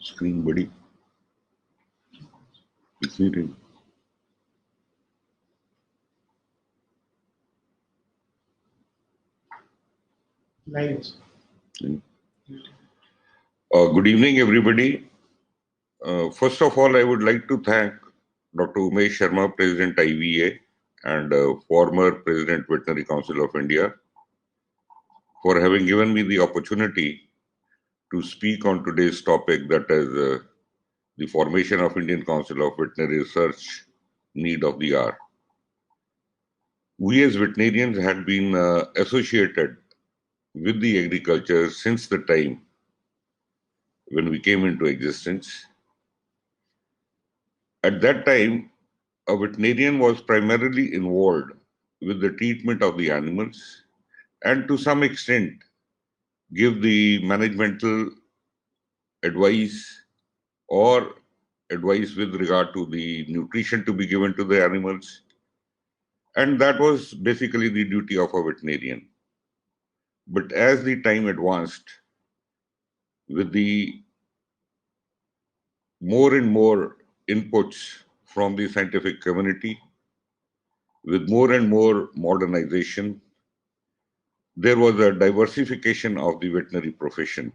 Screen बड़ी कितनी रही? Good evening, everybody. First of all, I would like to thank Dr. Umesh Sharma, President IVA, and former President Veterinary Council of India, for having given me the opportunity to speak on today's topic, that is the formation of Indian Council of Veterinary Research, need of the hour. We as veterinarians had been associated with the agriculture since the time when we came into existence. At that time, a veterinarian was primarily involved with the treatment of the animals and to some extent give the managemental advice or advice with regard to the nutrition to be given to the animals. And that was basically the duty of a veterinarian. But as the time advanced, with the more and more inputs from the scientific community, with more and more modernization, there was a diversification of the veterinary profession.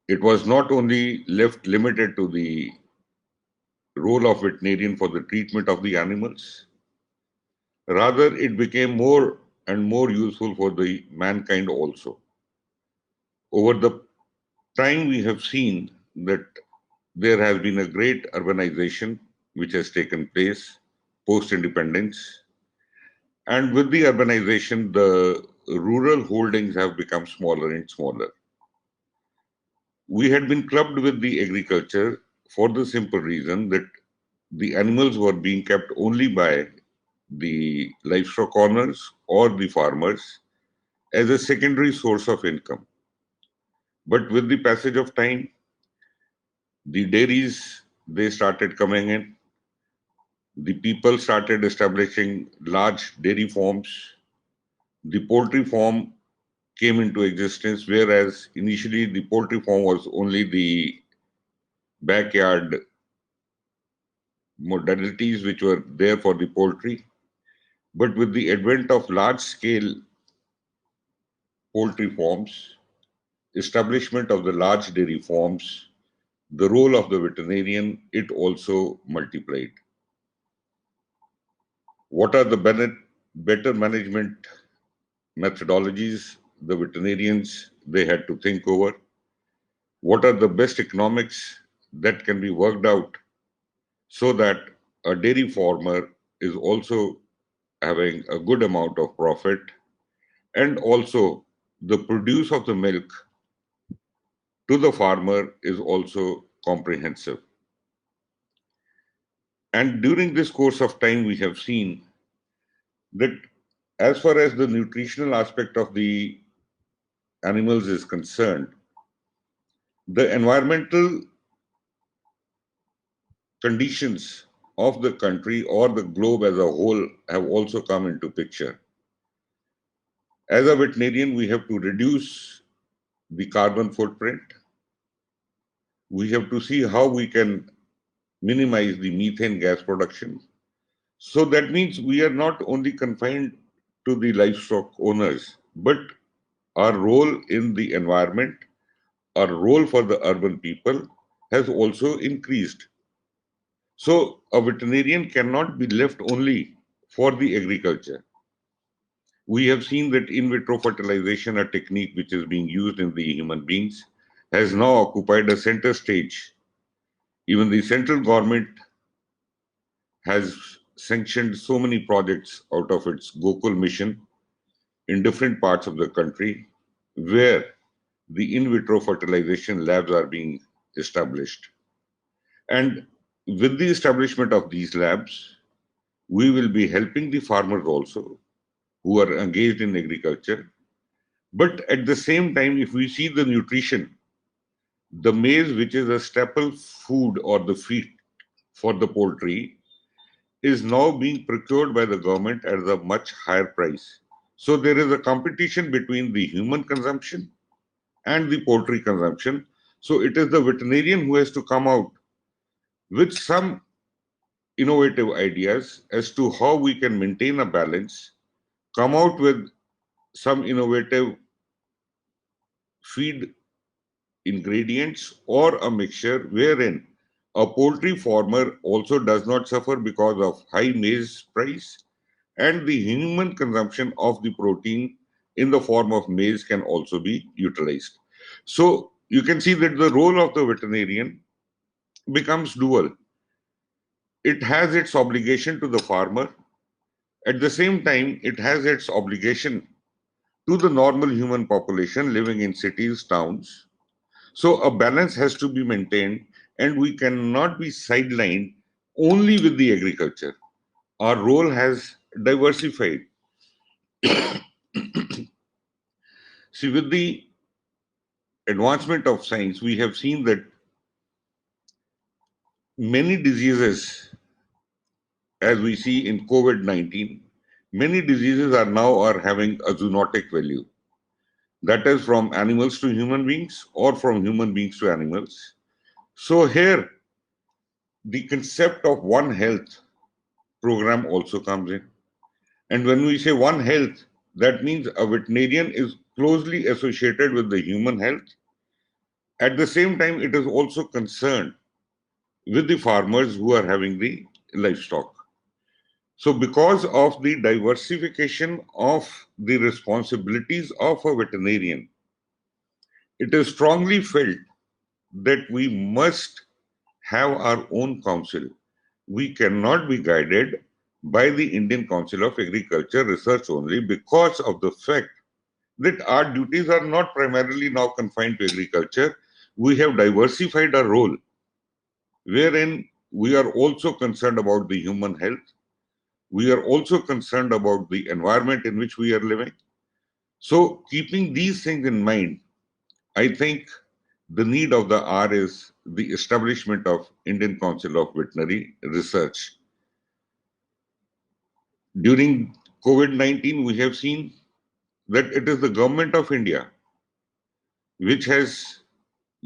It was not only left limited to the role of veterinarian for the treatment of the animals, rather it became more and more useful for the mankind also. Over the time we have seen that there has been a great urbanization which has taken place post-independence, and with the urbanization, the rural holdings have become smaller and smaller. We had been clubbed with the agriculture for the simple reason that the animals were being kept only by the livestock owners or the farmers as a secondary source of income. But with the passage of time, the dairies, they started coming in. The people started establishing large dairy farms. The poultry farm came into existence, whereas initially the poultry farm was only the backyard modalities which were there for the poultry. But with the advent of large-scale poultry farms, establishment of the large dairy farms, the role of the veterinarian, it also multiplied. What are the better management methodologies the veterinarians they had to think over? What are the best economics that can be worked out so that a dairy farmer is also having a good amount of profit, and also the produce of the milk to the farmer is also comprehensive. And during this course of time, we have seen that as far as the nutritional aspect of the animals is concerned, the environmental conditions of the country or the globe as a whole have also come into picture. As a veterinarian, we have to reduce the carbon footprint. We have to see how we can minimize the methane gas production. So that means we are not only confined to the livestock owners, but our role in the environment, our role for the urban people has also increased. So a veterinarian cannot be left only for the agriculture. We have seen that in vitro fertilization, a technique which is being used in the human beings, has now occupied a center stage. Even the central government has sanctioned so many projects out of its Gokul mission in different parts of the country where the in vitro fertilization labs are being established. And with the establishment of these labs, we will be helping the farmers also who are engaged in agriculture. But at the same time, if we see the nutrition, the maize, which is a staple food or the feed for the poultry, is now being procured by the government at a much higher price. So there is a competition between the human consumption and the poultry consumption. So it is the veterinarian who has to come out with some innovative ideas as to how we can maintain a balance, come out with some innovative feed ingredients or a mixture wherein a poultry farmer also does not suffer because of high maize price, and the human consumption of the protein in the form of maize can also be utilized. So you can see that the role of the veterinarian becomes dual. It has its obligation to the farmer. At the same time, it has its obligation to the normal human population living in cities, towns. So a balance has to be maintained, and we cannot be sidelined only with the agriculture. Our role has diversified. See, with the advancement of science, we have seen that many diseases, as we see in COVID-19, many diseases are having a zoonotic value. That is from animals to human beings or from human beings to animals. So here, the concept of One Health program also comes in. And when we say One Health, that means a veterinarian is closely associated with the human health. At the same time, it is also concerned with the farmers who are having the livestock. So, because of the diversification of the responsibilities of a veterinarian, it is strongly felt that we must have our own council. We cannot be guided by the Indian Council of Agriculture Research only because of the fact that our duties are not primarily now confined to agriculture. We have diversified our role, wherein we are also concerned about the human health. We are also concerned about the environment in which we are living. So, keeping these things in mind, I think the need of the hour is the establishment of Indian Council of Veterinary Research. During COVID-19, we have seen that it is the government of India which has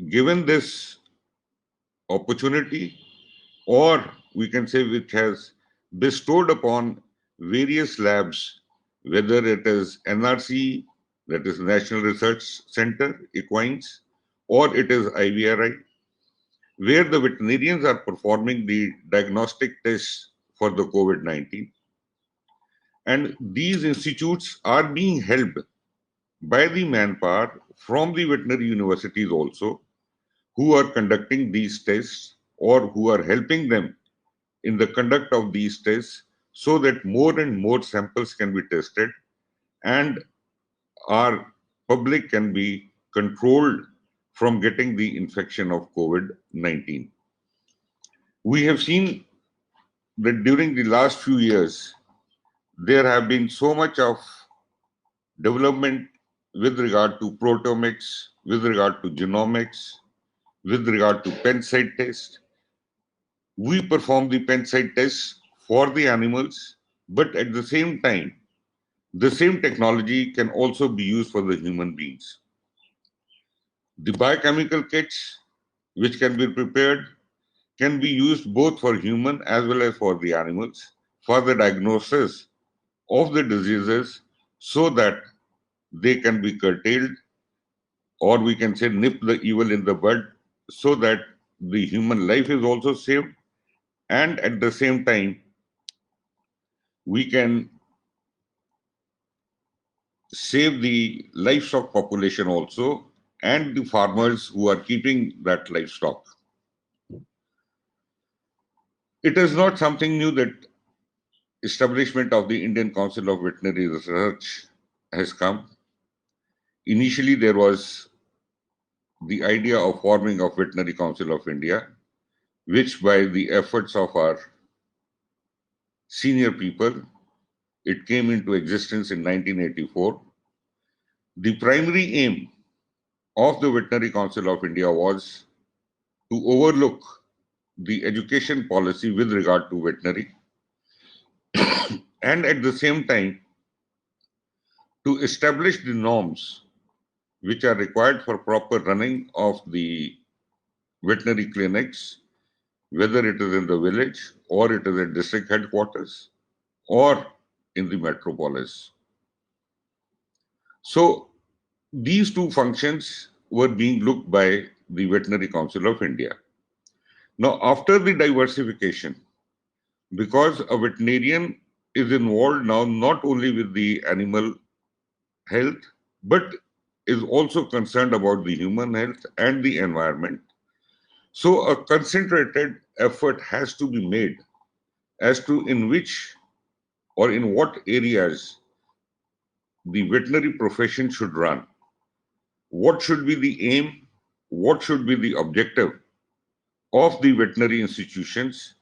given this opportunity, or we can say which has bestowed upon various labs, whether it is NRC, that is National Research Center, Equines, or it is IVRI, where the veterinarians are performing the diagnostic tests for the COVID-19. And these institutes are being held by the manpower from the veterinary universities also, who are conducting these tests or who are helping them in the conduct of these tests so that more and more samples can be tested and our public can be controlled from getting the infection of COVID-19. We have seen that during the last few years, there have been so much of development with regard to proteomics, with regard to genomics, with regard to pen site test. We perform the pen site tests for the animals, but at the same time, the same technology can also be used for the human beings. The biochemical kits, which can be prepared, can be used both for human as well as for the animals for the diagnosis of the diseases so that they can be curtailed, or we can say nip the evil in the bud, so that the human life is also saved, and at the same time we can save the livestock population also and the farmers who are keeping that livestock. It is not something new that establishment of the Indian Council of Veterinary Research has come. Initially, there was the idea of forming of Veterinary Council of India, which by the efforts of our senior people, it came into existence in 1984. The primary aim of the Veterinary Council of India was to overlook the education policy with regard to veterinary and at the same time to establish the norms which are required for proper running of the veterinary clinics, whether it is in the village or it is at district headquarters or in the metropolis. So these two functions were being looked by the Veterinary Council of India. Now, after the diversification, because a veterinarian is involved now not only with the animal health, but is also concerned about the human health and the environment. So a concentrated effort has to be made as to in which or in what areas the veterinary profession should run. What should be the aim? What should be the objective of the veterinary institutions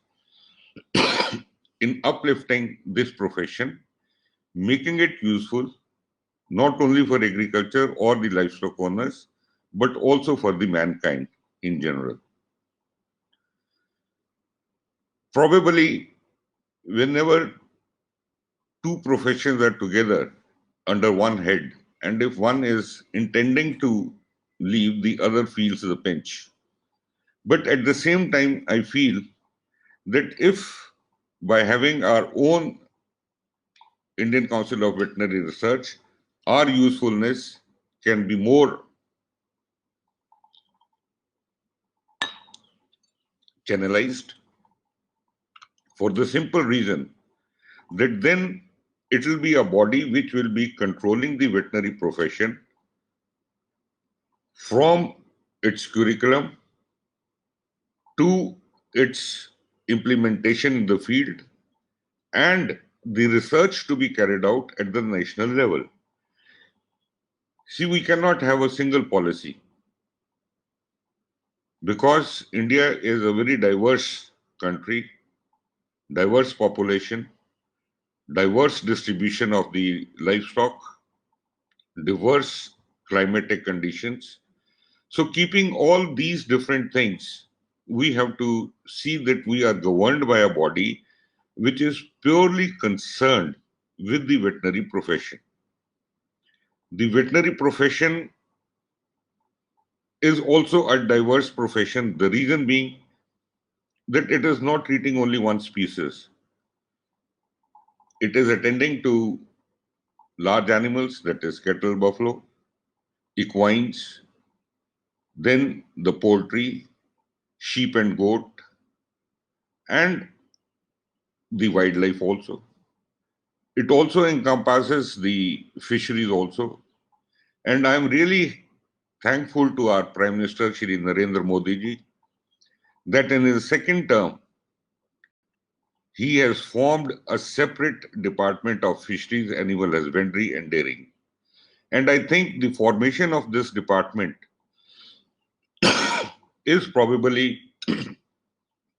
in uplifting this profession, making it useful not only for agriculture or the livestock owners, but also for the mankind in general. Probably, whenever two professions are together under one head, and if one is intending to leave, the other feels the pinch. But at the same time, I feel that if by having our own Indian Council of Veterinary Research, our usefulness can be more channelized for the simple reason that then it will be a body which will be controlling the veterinary profession from its curriculum to its implementation in the field and the research to be carried out at the national level. See, we cannot have a single policy because India is a very diverse country, diverse population, diverse distribution of the livestock, diverse climatic conditions. So, keeping all these different things, we have to see that we are governed by a body which is purely concerned with the veterinary profession. The veterinary profession is also a diverse profession, the reason being that it is not treating only one species. It is attending to large animals, that is cattle, buffalo, equines, then the poultry, sheep and goat, and the wildlife also. It also encompasses the fisheries also. And I'm really thankful to our Prime Minister, Shri Narendra Modi ji, that in his second term, he has formed a separate department of fisheries, animal husbandry, and dairying. And I think the formation of this department is probably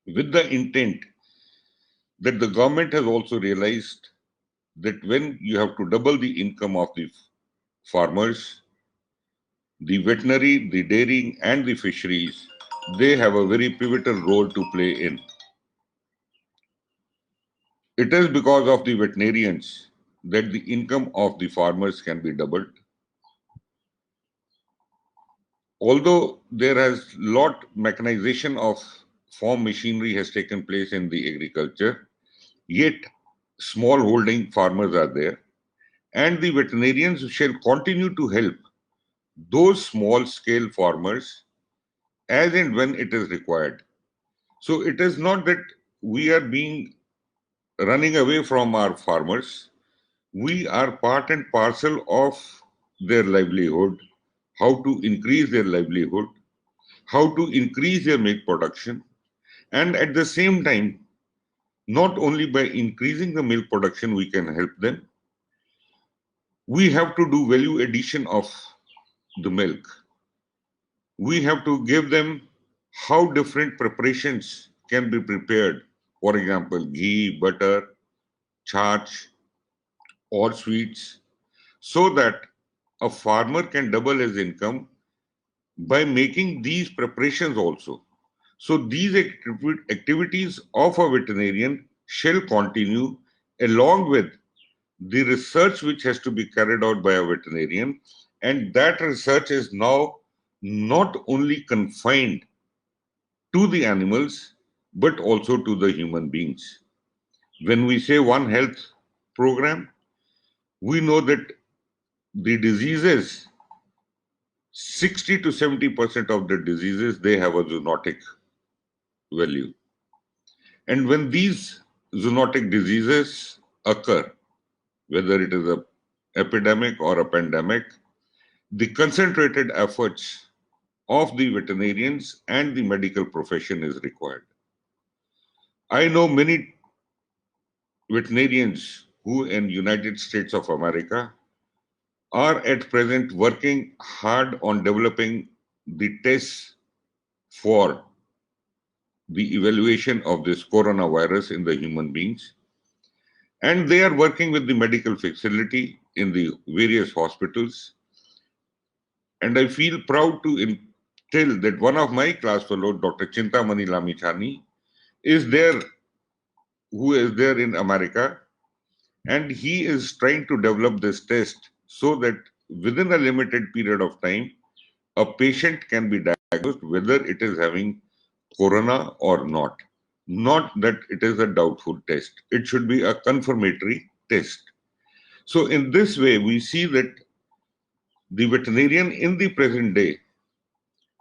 with the intent that the government has also realized that when you have to double the income of the farmers, the veterinary, the dairying, and the fisheries, they have a very pivotal role to play in. It is because of the veterinarians that the income of the farmers can be doubled. Although there has lot mechanization of farm machinery has taken place in the agriculture, yet small holding farmers are there, and the veterinarians shall continue to help those small scale farmers as and when it is required. So it is not that we are being running away from our farmers. We are part and parcel of their livelihood, how to increase their livelihood, how to increase their milk production, and at the same time, not only by increasing the milk production we can help them, we have to do value addition of the milk. We have to give them how different preparations can be prepared. For example, ghee, butter, charch, or sweets, so that a farmer can double his income by making these preparations also. So these activities of a veterinarian shall continue along with the research which has to be carried out by a veterinarian And that research is now not only confined to the animals, but also to the human beings. When we say One Health program, we know that the diseases, 60 to 70% of the diseases, they have a zoonotic value. And when these zoonotic diseases occur, whether it is a epidemic or a pandemic, the concentrated efforts of the veterinarians and the medical profession is required. I know many veterinarians who in United States of America are at present working hard on developing the tests for the evaluation of this coronavirus in the human beings. And they are working with the medical facility in the various hospitals. And I feel proud to tell that one of my class fellows, Dr. Chintamani Lamichani, is there, who is there in America, and he is trying to develop this test so that within a limited period of time, a patient can be diagnosed whether it is having corona or not. Not that it is a doubtful test. It should be a confirmatory test. So in this way, we see that the veterinarian in the present day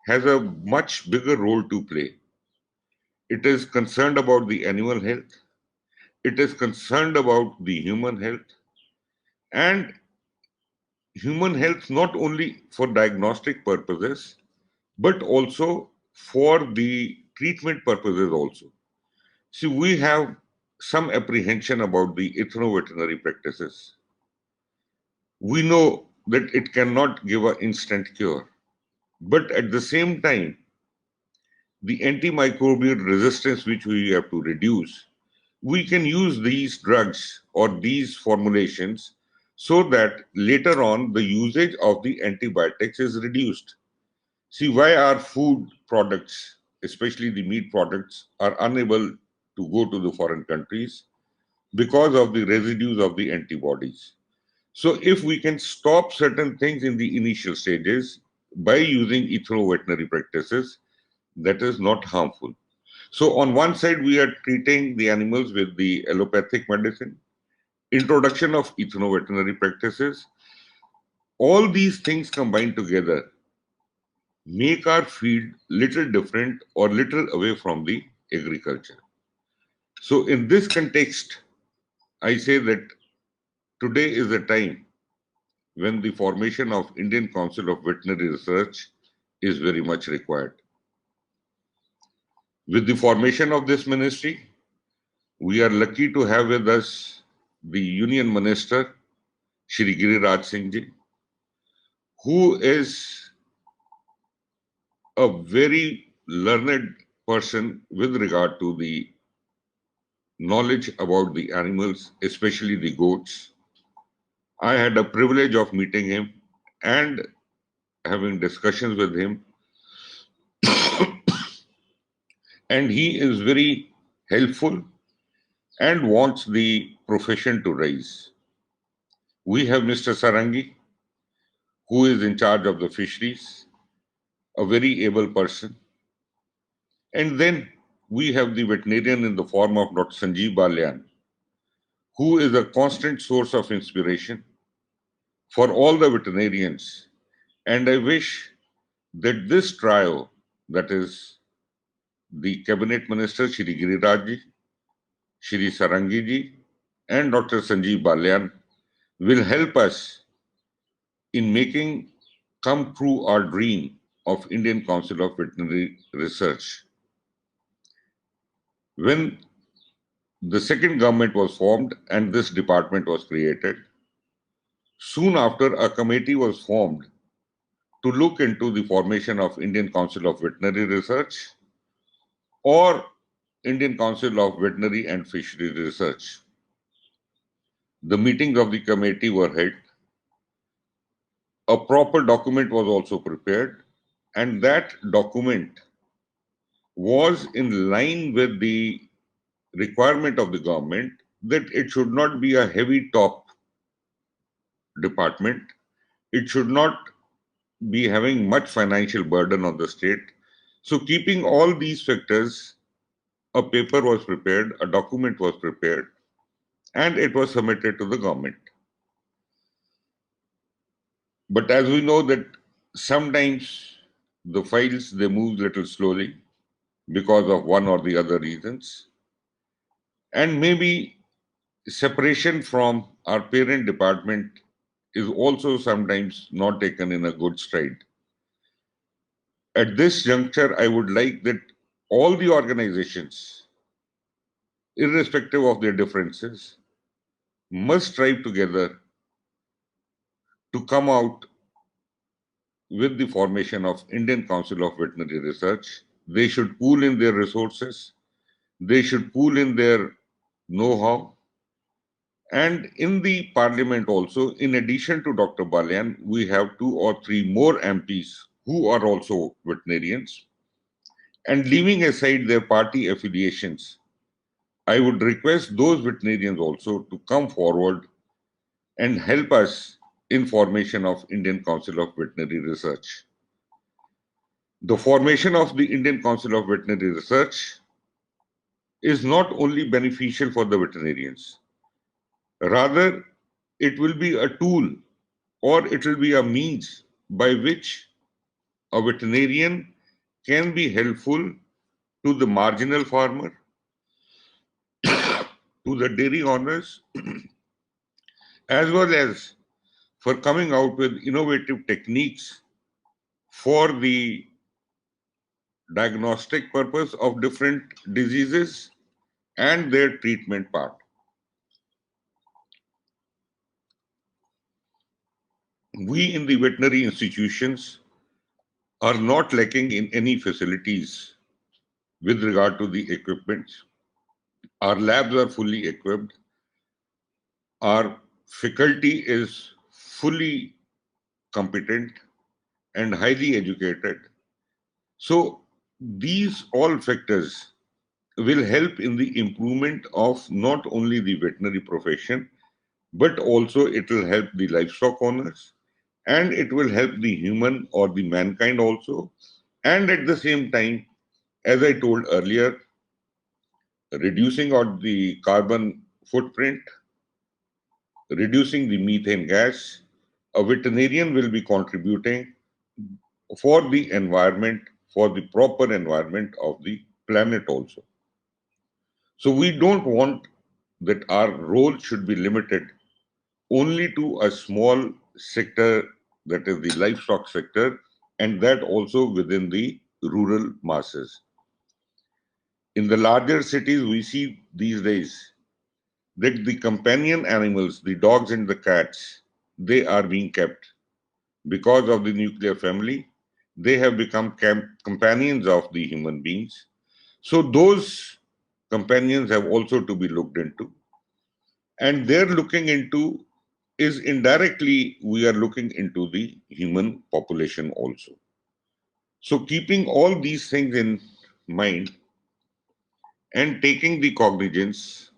has a much bigger role to play. It is concerned about the animal health. It is concerned about the human health, and human health not only for diagnostic purposes, but also for the treatment purposes also. See, we have some apprehension about the ethno-veterinary practices. We know that it cannot give an instant cure, but at the same time, the antimicrobial resistance which we have to reduce, we can use these drugs or these formulations so that later on the usage of the antibiotics is reduced. See, why our food products, especially the meat products, are unable to go to the foreign countries? Because of the residues of the antibodies. So if we can stop certain things in the initial stages by using ethno-veterinary practices, that is not harmful. So on one side, we are treating the animals with the allopathic medicine, introduction of ethno-veterinary practices. All these things combined together make our field little different or little away from the agriculture. So in this context, I say that today is the time when the formation of Indian Council of Veterinary Research is very much required. With the formation of this ministry, we are lucky to have with us the Union Minister, Shri Giriraj Singh ji, who is a very learned person with regard to the knowledge about the animals, especially the goats. I had a privilege of meeting him and having discussions with him, and he is very helpful and wants the profession to rise. We have Mr. Sarangi, who is in charge of the fisheries, a very able person. And then we have the veterinarian in the form of Dr. Sanjeev Balyan, who is a constant source of inspiration for all the veterinarians. And I wish that this trio, that is the cabinet minister, Shri Giriraj ji, Shri Sarangi ji, and Dr. Sanjeev Balyan, will help us in making come true our dream of Indian Council of Veterinary Research. When the second government was formed and this department was created, soon after a committee was formed to look into the formation of Indian Council of Veterinary Research or Indian Council of Veterinary and Fishery Research. The meetings of the committee were held. A proper document was also prepared, and that document was in line with the requirement of the government that it should not be a heavy top department. It should not be having much financial burden on the state. So keeping all these factors, a paper was prepared, a document was prepared, and it was submitted to the government. But as we know that sometimes the files they move little slowly because of one or the other reasons, and maybe separation from our parent department is also sometimes not taken in a good stride. At this juncture, I would like that all the organizations, irrespective of their differences, must strive together to come out with the formation of Indian Council of Veterinary Research. They should pool in their resources, they should pool in their know-how, and in the parliament also, in addition to Dr. Balian, we have 2 or 3 more MPs who are also veterinarians. And leaving aside their party affiliations, I would request those veterinarians also to come forward and help us in formation of Indian Council of Veterinary Research. The formation of the Indian Council of Veterinary Research is not only beneficial for the veterinarians, rather it will be a tool or it will be a means by which a veterinarian can be helpful to the marginal farmer, to the dairy owners, as well as for coming out with innovative techniques for the diagnostic purpose of different diseases and their treatment part. We in the veterinary institutions are not lacking in any facilities with regard to the equipment. Our labs are fully equipped. Our faculty is fully competent and highly educated. So these all factors will help in the improvement of not only the veterinary profession, but also it will help the livestock owners and it will help the human or the mankind also. And at the same time, as I told earlier, reducing out the carbon footprint, reducing the methane gas, a veterinarian will be contributing for the environment, for the proper environment of the planet also. So we don't want that our role should be limited only to a small sector, that is the livestock sector, and that also within the rural masses. In the larger cities, we see these days that the companion animals, the dogs and the cats, they are being kept because of the nuclear family. They have become companions of the human beings. So those companions have also to be looked into. And they're looking into is indirectly we are looking into the human population also. So keeping all these things in mind and taking the cognizance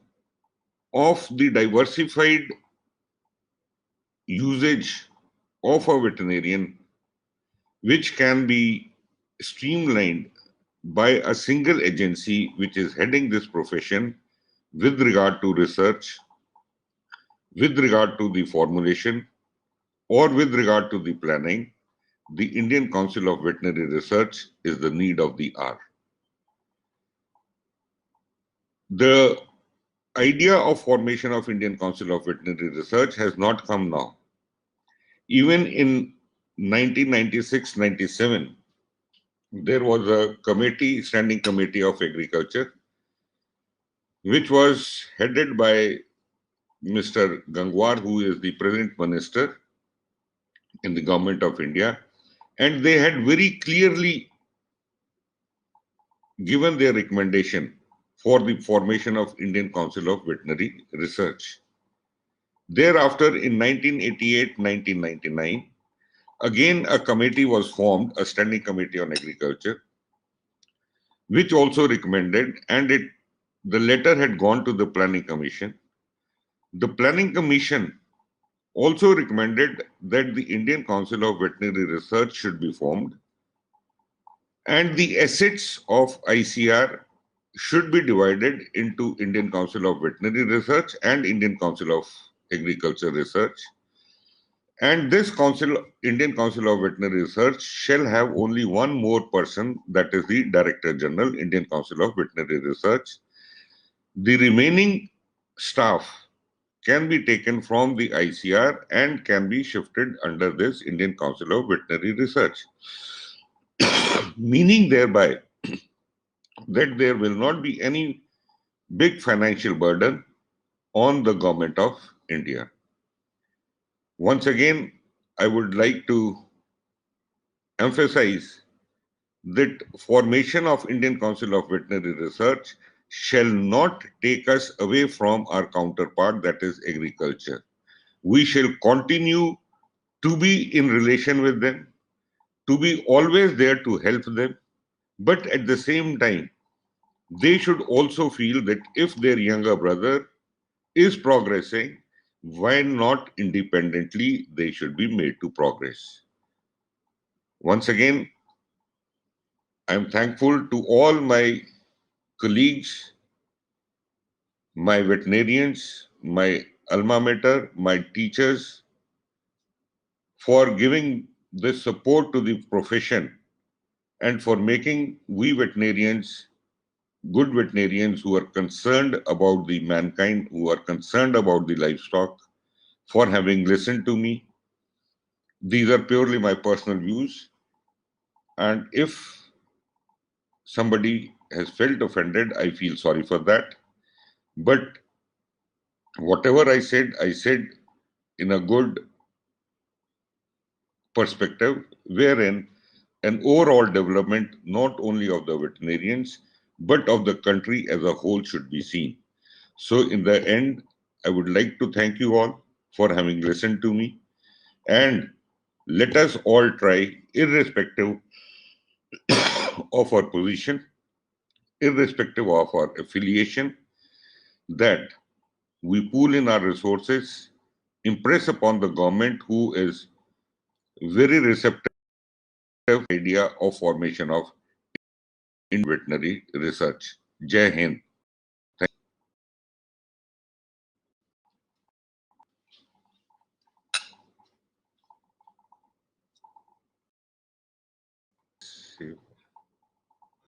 of the diversified usage of a veterinarian, which can be streamlined by a single agency which is heading this profession with regard to research, with regard to the formulation, or with regard to the planning, the Indian Council of Veterinary Research is the need of the hour. The idea of formation of Indian Council of Veterinary Research has not come now. Even in 1996-97, there was a committee, standing committee of agriculture, which was headed by Mr. Gangwar, who is the present minister in the government of India, and they had very clearly given their recommendation for the formation of Indian Council of Veterinary Research. Thereafter, in 1988-1999, again a committee was formed, a standing committee on agriculture, which also recommended, and the letter had gone to the Planning Commission. The Planning Commission also recommended that the Indian Council of Veterinary Research should be formed and the assets of ICR should be divided into Indian Council of Veterinary Research and Indian Council of Agriculture Research. And this council, Indian Council of Veterinary Research, shall have only one more person, that is the Director General, Indian Council of Veterinary Research. The remaining staff can be taken from the ICR and can be shifted under this Indian Council of Veterinary Research, meaning thereby that there will not be any big financial burden on the government of India. Once again, I would like to emphasize that formation of Indian Council of Veterinary Research shall not take us away from our counterpart, that is agriculture. We shall continue to be in relation with them, to be always there to help them, but at the same time, they should also feel that if their younger brother is progressing, why not independently they should be made to progress. Once again, I am thankful to all my colleagues, my veterinarians, my alma mater, my teachers for giving this support to the profession and for making we veterinarians good veterinarians who are concerned about the mankind, who are concerned about the livestock, for having listened to me. These are purely my personal views. And if somebody has felt offended, I feel sorry for that. But whatever I said in a good perspective, wherein an overall development not only of the veterinarians but of the country as a whole should be seen. So, in the end, I would like to thank you all for having listened to me, and let us all try, irrespective of our position, irrespective of our affiliation, that we pool in our resources, impress upon the government who is very receptive idea of formation of veterinary research. Jai Hind. Thank you.